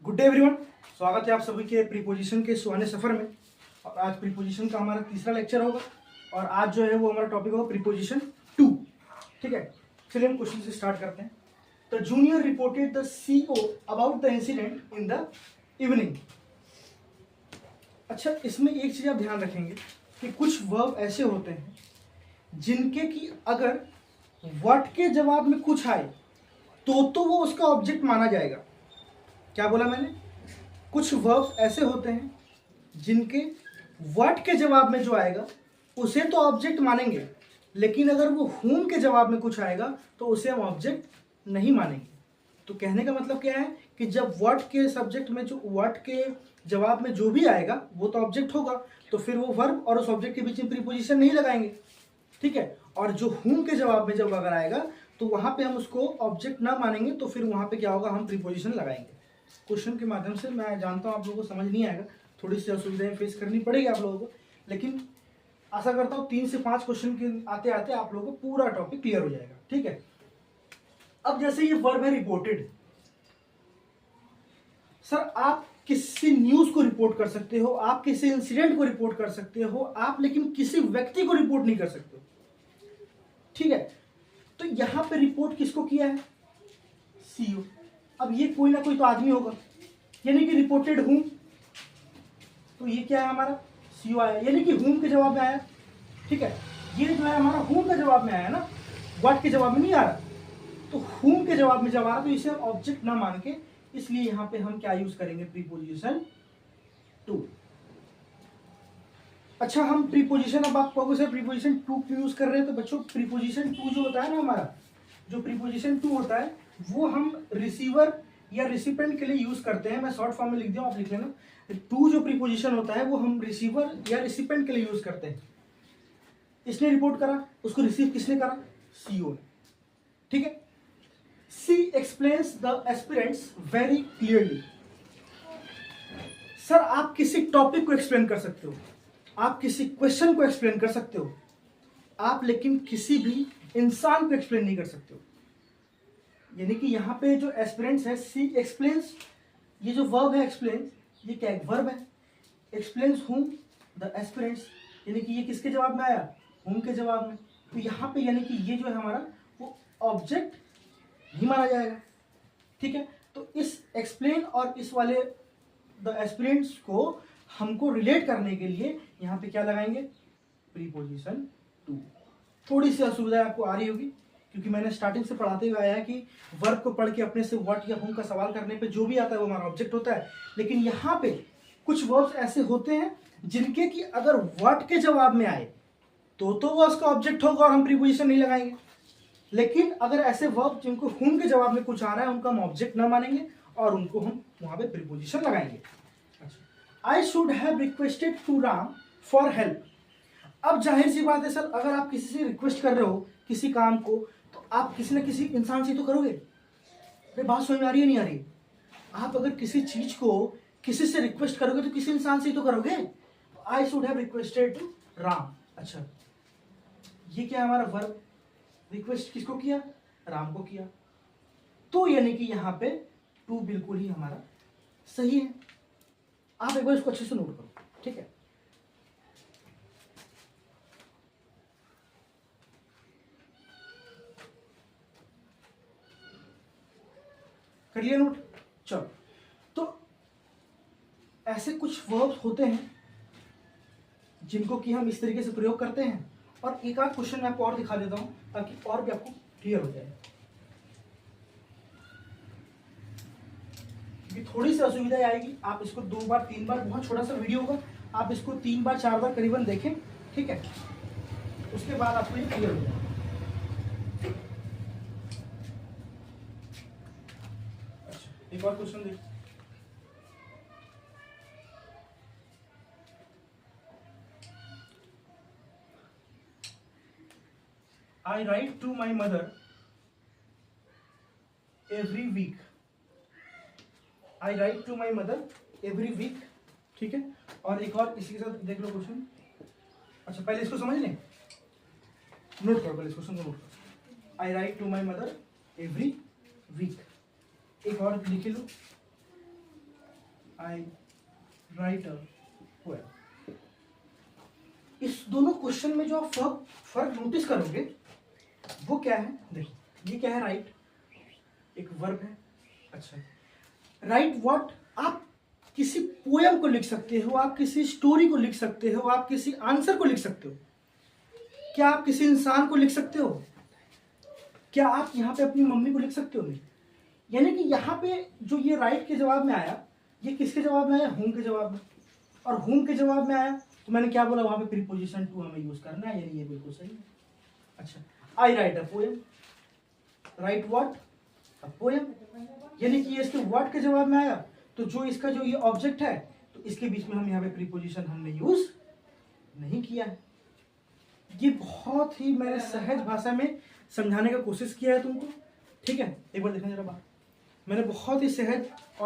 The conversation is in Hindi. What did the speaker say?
Good day everyone. स्वागत है आप सभी के प्रीपोजिशन के सुहाने सफर में। और आज प्रीपोजिशन का हमारा तीसरा लेक्चर होगा और आज जो है वो हमारा टॉपिक होगा प्रीपोजिशन टू। ठीक है, चलिए हम क्वेश्चन से स्टार्ट करते हैं। The junior reported the CEO about the incident in the evening. अच्छा, इसमें एक चीज आप ध्यान रखेंगे कि कुछ वर्ब ऐसे होते हैं जिनके कि अगर व्हाट के जवाब में कुछ आए तो वो उसका ऑब्जेक्ट माना जाएगा। क्या बोला मैंने? कुछ वर्ब्स ऐसे होते हैं जिनके व्हाट के जवाब में जो आएगा उसे तो ऑब्जेक्ट मानेंगे, लेकिन अगर वो whom के जवाब में कुछ आएगा तो उसे हम ऑब्जेक्ट नहीं मानेंगे। तो कहने का मतलब क्या है कि जब व्हाट के सब्जेक्ट में जो व्हाट के जवाब में जो भी आएगा वो तो ऑब्जेक्ट होगा, तो फिर वो वर्ब और उस ऑब्जेक्ट के बीच में प्रीपोजिशन नहीं लगाएंगे। ठीक है, और जो whom के जवाब में जब अगर आएगा तो वहां पे हम उसको ऑब्जेक्ट ना मानेंगे, तो फिर वहां पे क्या होगा, हम प्रीपोजिशन लगाएंगे। क्वेश्चन के माध्यम से मैं जानता हूँ आप लोगों को समझ नहीं आएगा, थोड़ी सी असुविधाएं फेस करनी पड़ेगी आप लोगों को, लेकिन आशा करता हूँ 3 से 5 क्वेश्चन के आते आते आप लोगों को पूरा टॉपिक क्लियर हो जाएगा। ठीक है, अब जैसे ये वर्ब है रिपोर्टेड। सर आप किसी न्यूज को रिपोर्ट कर सकते हो, आप किसी इंसिडेंट को रिपोर्ट कर सकते हो आप, लेकिन किसी व्यक्ति को रिपोर्ट नहीं कर सकते हो। ठीक है, तो यहां पे रिपोर्ट किसको किया है? सीईओ। अब ये कोई ना कोई तो आदमी होगा, यानी कि रिपोर्टेड हूं, तो ये क्या है हमारा? सीईओ आया, यानी कि हूम के जवाब में आया। ठीक है, ये जो है हमारा हूम के जवाब में आया ना, व्हाट के जवाब में नहीं आ रहा। तो हूम के जवाब में जब आ रहा तो इसे हम ऑब्जेक्ट ना मान के, इसलिए यहां पे हम क्या यूज करेंगे? Preposition to. अच्छा, हम प्रीपोजिशन, अब आप कहोगे सर प्रीपोजिशन टू क्यों यूज कर रहे हैं? तो बच्चों प्रीपोजिशन टू जो होता है ना हमारा, जो प्रीपोजिशन टू होता है वो हम रिसीवर या रिसिपेंट के लिए यूज करते हैं। मैं शॉर्ट फॉर्म में लिख दिया, आप लिख लेना। टू जो प्रीपोजिशन होता है वो हम रिसीवर या रिसिपेंट के लिए यूज करते हैं। इसने रिपोर्ट करा, उसको रिसीव किसने करा? सीईओ ने। ठीक है, she explains the aspirants very clearly. Sir आप किसी टॉपिक को एक्सप्लेन कर सकते हो, आप किसी क्वेश्चन को एक्सप्लेन कर सकते हो आप, लेकिन किसी भी इंसान को एक्सप्लेन नहीं कर सकते हो। यानी कि यहां पे जो एस्पिरेंट्स है, सी एक्सप्लेन्स, ये जो वर्ब है एक्सप्लेन, ये क्या है? वर्ब है। एक्सप्लेन्स हूम द एस्पिरेंट्स, यानी कि ये किसके जवाब में आया? हूम के जवाब में। तो यहाँ पे यानी कि ये जो है हमारा वो ऑब्जेक्ट ही माना जाएगा। ठीक है, तो इस एक्सप्लेन और इस वाले द एस्पिरेंट्स को हमको रिलेट करने के लिए यहाँ पे क्या लगाएंगे? Preposition to. थोड़ी सी असुविधा आपको आ रही होगी, क्योंकि मैंने स्टार्टिंग से पढ़ाते हुए आया है कि वर्ब को पढ़ के अपने से व्हाट या हूम का सवाल करने पे जो भी आता है वो हमारा ऑब्जेक्ट होता है। लेकिन यहाँ पे कुछ वर्ब्स ऐसे होते हैं जिनके कि अगर व्हाट के जवाब में आए तो वो उसका ऑब्जेक्ट होगा और हम प्रीपोजिशन नहीं लगाएंगे। लेकिन अगर ऐसे वर्ब जिनको हूम के जवाब में कुछ आ रहा है उनको हम ऑब्जेक्ट ना मानेंगे और उनको हम वहां पे प्रीपोजिशन लगाएंगे। I should have requested to Ram for help. अब जाहिर सी बात है सर, अगर आप किसी से रिक्वेस्ट कर रहे हो किसी काम को, तो आप किसी न किसी इंसान से तो करोगे। अरे बात समझ में आ रही है नहीं आ रही? आप अगर किसी चीज को किसी से रिक्वेस्ट करोगे तो किसी इंसान से ही तो करोगे। I should have requested to Ram. अच्छा, ये क्या है हमारा वर्ब? रिक्वेस्ट किसको किया? राम को किया। तो यानी कि यहां पे टू बिल्कुल ही हमारा सही है। आप एक बार इसको अच्छे से नोट करो। ठीक है, कर लिया नोट? चलो, तो ऐसे कुछ वर्ब्स होते हैं जिनको कि हम इस तरीके से प्रयोग करते हैं। और एक आध क्वेश्चन मैं आपको और दिखा देता हूं ताकि और भी आपको क्लियर हो जाए, क्योंकि थोड़ी सी असुविधा आएगी। आप इसको 2 बार 3 बार, बहुत छोटा सा वीडियो होगा, आप इसको 3 बार 4 बार करीबन देखें। ठीक है, उसके बाद आपको ये क्लियर हो जाएगा। अच्छा, एक और क्वेश्चन देखिए। I write to my mother every week. I write to my mother every week. ठीक है, और एक और इसी के साथ देख लो क्वेश्चन। अच्छा, पहले इसको समझ लें, नोट करो, पहले इस क्वेश्चन को नोट करो। I write to my mother every week। एक और लिख लो, आई राइट अ पोएम। इस दोनों क्वेश्चन में जो आप फर्क नोटिस करोगे वो क्या है, देखिए ये क्या है, राइट एक वर्ब है। अच्छा, राइट व्हाट, आप किसी पोएम को लिख सकते हो, आप किसी स्टोरी को लिख सकते हो, आप किसी आंसर को लिख सकते हो। क्या आप किसी इंसान को लिख सकते हो? क्या आप यहाँ पे अपनी मम्मी को लिख सकते हो? नहीं। यानी कि यहाँ पे जो ये राइट के जवाब में आया, ये किसके जवाब में आया? होम के जवाब में। और होम के जवाब में आया तो मैंने क्या बोला, वहां पे प्रीपोजिशन टू हमें यूज करना है, यानी ये बिल्कुल सही है। अच्छा, I write a poem, write what a poem, यानी कि ये इसके व्हाट के जवाब में आया, तो जो इसका जो ये ऑब्जेक्ट है तो इसके बीच में हम यहाँ पे प्रीपोजिशन हमने यूज नहीं किया है। ये बहुत ही मैंने सहज भाषा में समझाने का कोशिश किया है तुमको, ठीक है। एक बार देखना जरा बात, मैंने बहुत ही सहज और